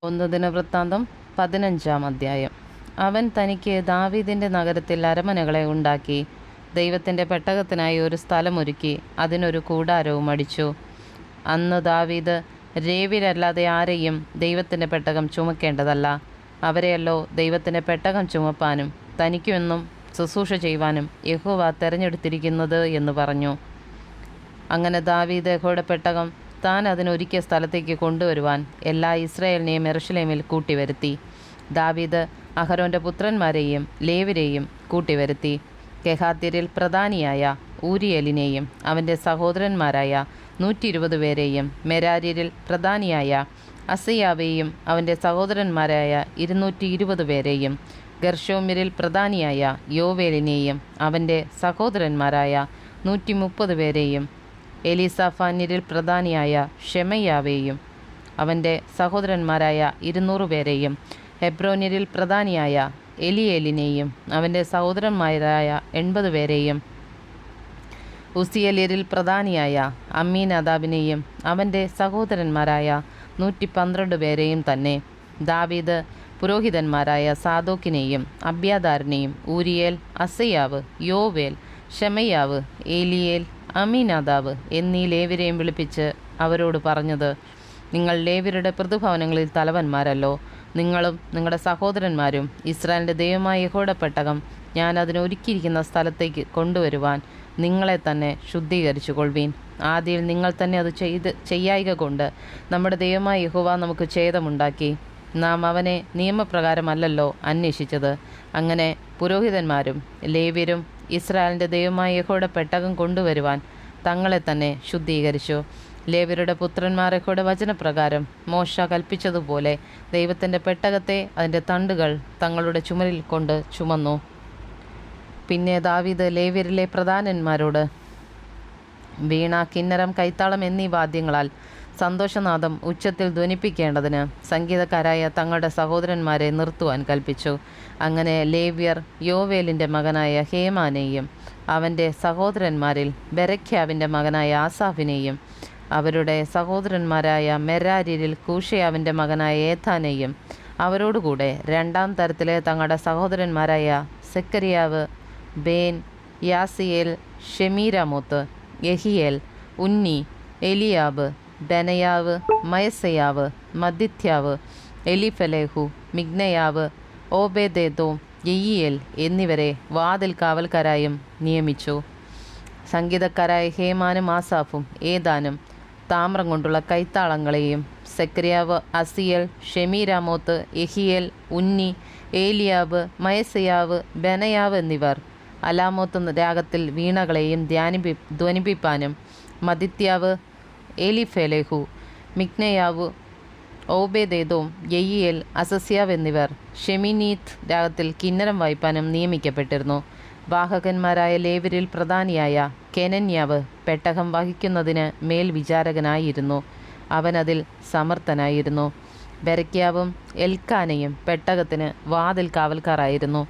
ഒന്ന് ദിനവൃത്താന്തം 15-ാം അധ്യായം. അവൻ തനിക്ക് ദാവീദിൻ്റെ നഗരത്തിൽ അരമനകളെ ഉണ്ടാക്കി ദൈവത്തിൻ്റെ പെട്ടകത്തിനായി ഒരു സ്ഥലമൊരുക്കി അതിനൊരു കൂടാരവും അടിച്ചു. അന്ന് ദാവീദ് ലേവ്യരല്ലാതെ ആരെയും ദൈവത്തിൻ്റെ പെട്ടകം ചുമക്കേണ്ടതല്ല, അവരെയല്ലോ ദൈവത്തിൻ്റെ പെട്ടകം ചുമപ്പാനും തനിക്കുമെന്നും ശുശ്രൂഷ ചെയ്യുവാനും യഹോവ തെരഞ്ഞെടുത്തിരിക്കുന്നത് എന്ന് പറഞ്ഞു. അങ്ങനെ ദാവീദ് യഹോവയുടെ പെട്ടകം താൻ അതിനൊരുക്കിയ സ്ഥലത്തേക്ക് കൊണ്ടുവരുവാൻ എല്ലാ ഇസ്രായേലിനെയും യെരൂശലേമിൽ കൂട്ടിവരുത്തി. ദാവീദ് അഹരോൻ്റെ പുത്രന്മാരെയും ലേവ്യരെയും കൂട്ടിവരുത്തി. കെഹാത്യരിൽ പ്രധാനിയായ ഊരിയേലിനെയും അവൻ്റെ സഹോദരന്മാരായ 120 പേരെയും, മെരാര്യരിൽ പ്രധാനിയായ അസയ്യാവെയും അവൻ്റെ സഹോദരന്മാരായ 220 പേരെയും, ഗെർശോമ്യരിൽ പ്രധാനിയായ യോവേലിനെയും അവൻ്റെ സഹോദരന്മാരായ 130 പേരെയും, എലീസാഫാന്യരിൽ പ്രധാനിയായ ഷെമയ്യാവെയും അവൻ്റെ സഹോദരന്മാരായ 200 പേരെയും, ഹെബ്രോന്യരിൽ പ്രധാനിയായ എലിയേലിനെയും അവൻ്റെ സഹോദരന്മാരായ 80 പേരെയും, ഉസിയല്യരിൽ പ്രധാനിയായ അമ്മീനാദാബിനെയും അവൻ്റെ സഹോദരന്മാരായ 112 പേരെയും തന്നെ. ദാവീദ് പുരോഹിതന്മാരായ സാദോക്കിനെയും അബ്യാഥാരിനെയും ഊരിയേൽ, അസയ്യാവ്, യോവേൽ, ഷെമയ്യാവ്, ഏലിയേൽ, അമ്മീനാദാബ് എന്നീ ലേവ്യരെയും വിളിപ്പിച്ച് അവരോട് പറഞ്ഞത്: നിങ്ങൾ ലേവ്യരുടെ പ്രതിഭവനങ്ങളിൽ തലവന്മാരല്ലോ. നിങ്ങളും നിങ്ങളുടെ സഹോദരന്മാരും ഇസ്രായേലിൻ്റെ ദൈവമായ യഹോവയുടെ പെട്ടകം ഞാൻ അതിനൊരുക്കിയിരിക്കുന്ന സ്ഥലത്തേക്ക് കൊണ്ടുവരുവാൻ നിങ്ങളെ തന്നെ ശുദ്ധീകരിച്ചു കൊള്ളുവീൻ. ആദ്യം നിങ്ങൾ തന്നെ അത് ചെയ്യായിക കൊണ്ട് നമ്മുടെ ദൈവമായ യഹോവ നമുക്ക് ഛേദമുണ്ടാക്കി. നാം അവനെ നിയമപ്രകാരമല്ലല്ലോ അന്വേഷിച്ചത്. അങ്ങനെ പുരോഹിതന്മാരും ലേവ്യരും ഇസ്രായേലിൻ്റെ ദൈവമായ യഹോവയുടെ പെട്ടകം കൊണ്ടുവരുവാൻ തങ്ങളെ തന്നെ ശുദ്ധീകരിച്ചു. ലേവ്യരുടെ പുത്രന്മാർ യഹോവയുടെ വചനപ്രകാരം മോശ കൽപ്പിച്ചതുപോലെ ദൈവത്തിൻ്റെ പെട്ടകത്തെ അതിൻ്റെ തണ്ടുകൾ തങ്ങളുടെ ചുമലിൽ കൊണ്ട് ചുമന്നു. പിന്നെ ദാവീദ് ലേവ്യരിലെ പ്രധാനന്മാരോട് വീണ, കിന്നരം, കൈത്താളം എന്നീ വാദ്യങ്ങളാൽ സന്തോഷനാദം ഉച്ചത്തിൽ ധ്വനിപ്പിക്കേണ്ടതിന് സംഗീതക്കാരായ തങ്ങളുടെ സഹോദരന്മാരെ നിർത്തുവാൻ കൽപ്പിച്ചു. അങ്ങനെ ലേവ്യർ യോവേലിൻ്റെ മകനായ ഹേമാനെയും അവൻ്റെ സഹോദരന്മാരിൽ ബെരഖ്യാവിൻ്റെ മകനായ ആസാഫിനെയും അവരുടെ സഹോദരന്മാരായ മെരാര്യരിൽ കൂഷയാവിൻ്റെ മകനായ ഏഥാനെയും അവരോടുകൂടെ രണ്ടാം തരത്തിലെ തങ്ങളുടെ സഹോദരന്മാരായ സെക്കരിയാവ്, ബേൻ, യാസിയേൽ, ഷെമീരാമോത്ത്, യഹിയേൽ, ഉന്നി, എലിയാബ്, ബെനയാവ്, മയസയാവ്, മദ്ദിത്യാവ്, എലിഫലേഹു, മിഗ്നയാവ്, ഓബേദേദോം, യെയിയേൽ എന്നിവരെ വാതിൽ കാവൽക്കാരായും നിയമിച്ചു. സംഗീതക്കാരായ ഹേമാനും ആസാഫും ഏതാനും താമ്രം കൊണ്ടുള്ള കൈത്താളങ്ങളെയും, സെക്കരിയാവ്, അസിയേൽ, ഷെമീരാമോത്ത്, യഹിയേൽ, ഉന്നി, ഏലിയാബ്, മയസയാവ്, ബെനയാവ് എന്നിവർ അലാമോത്ത് രാഗത്തിൽ വീണകളെയും ധ്വനിപ്പിപ്പാനും, മദ്ദിത്യാവ്, എലിഫലേഹു, മിഗ്നയാവ്, ഓബേദേദോം, യെയിയേൽ, അസസ്യാവ് എന്നിവർ ഷെമിനീത്ത് രാഗത്തിൽ കിന്നരം വായിപ്പാനും നിയമിക്കപ്പെട്ടിരുന്നു. വാഹകന്മാരായ ലേവ്യരിൽ പ്രധാനിയായ കെനന്യാവ് പെട്ടകം വഹിക്കുന്നതിന് മേൽവിചാരകനായിരുന്നു. അവനതിൽ സമർത്ഥനായിരുന്നു. ബെരഖ്യാവും എൽക്കാനയും പെട്ടകത്തിന് വാതിൽ കാവൽക്കാരായിരുന്നു.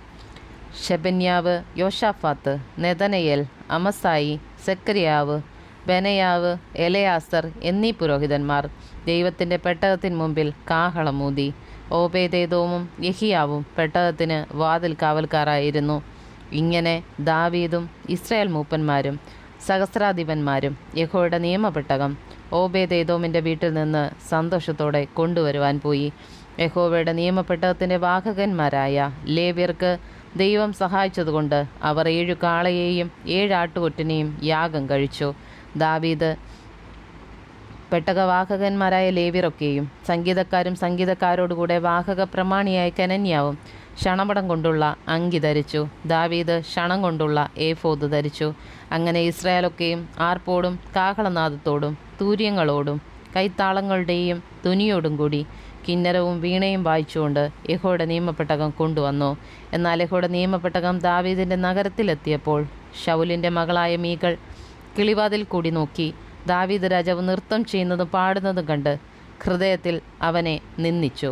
ഷെബന്യാവ്, യോഷാഫാത്ത്, നെതനയേൽ, അമസായി, സെക്കരിയാവ്, ബെനയാവ്, എലയാസർ എന്നീ പുരോഹിതന്മാർ ദൈവത്തിൻ്റെ പെട്ടകത്തിന് മുമ്പിൽ കാഹളമൂതി. ഓബേദേദോമും യഹിയാവും പെട്ടകത്തിന് വാതിൽ കാവൽക്കാരായിരുന്നു. ഇങ്ങനെ ദാവീദും ഇസ്രായേൽ മൂപ്പന്മാരും സഹസ്രാധിപന്മാരും യഹോവയുടെ നിയമപെട്ടകം ഓബേദേദോമിൻ്റെ വീട്ടിൽ നിന്ന് സന്തോഷത്തോടെ കൊണ്ടുവരുവാൻ പോയി. യഹോവയുടെ നിയമപെട്ടകത്തിൻ്റെ വാഹകന്മാരായ ലേവ്യർക്ക് ദൈവം സഹായിച്ചതുകൊണ്ട് അവർ 7 കാളയെയും 7 ആട്ടുകൊറ്റനെയും യാഗം കഴിച്ചു. ദാവീദ് പെട്ടകവാഹകന്മാരായ ലേവ്യരൊക്കെയും സംഗീതക്കാരും സംഗീതക്കാരോടുകൂടെ വാഹക പ്രമാണിയായ കെനന്യാവും ക്ഷണപടം കൊണ്ടുള്ള അങ്കി ധരിച്ചു. ദാവീദ് ക്ഷണം കൊണ്ടുള്ള ഏഫോദ് ധരിച്ചു. അങ്ങനെ ഇസ്രായേലൊക്കെയും ആർപ്പോടും കാഹളനാദത്തോടും തൂര്യങ്ങളോടും കൈത്താളങ്ങളുടെയും തുനിയോടും കൂടി കിന്നരവും വീണയും വായിച്ചുകൊണ്ട് യഹോവയുടെ നിയമപെട്ടകം കൊണ്ടുവന്നു. എന്നാൽ യഹോവയുടെ നിയമപെട്ടകം ദാവീദിൻ്റെ നഗരത്തിലെത്തിയപ്പോൾ ശൗലിൻ്റെ മകളായ മീകൾ കിളിവാതിൽ കൂടി നോക്കി ദാവീദ് രാജാവ് നൃത്തം ചെയ്യുന്നതും പാടുന്നതും കണ്ട് ഹൃദയത്തിൽ അവനെ നിന്ദിച്ചു.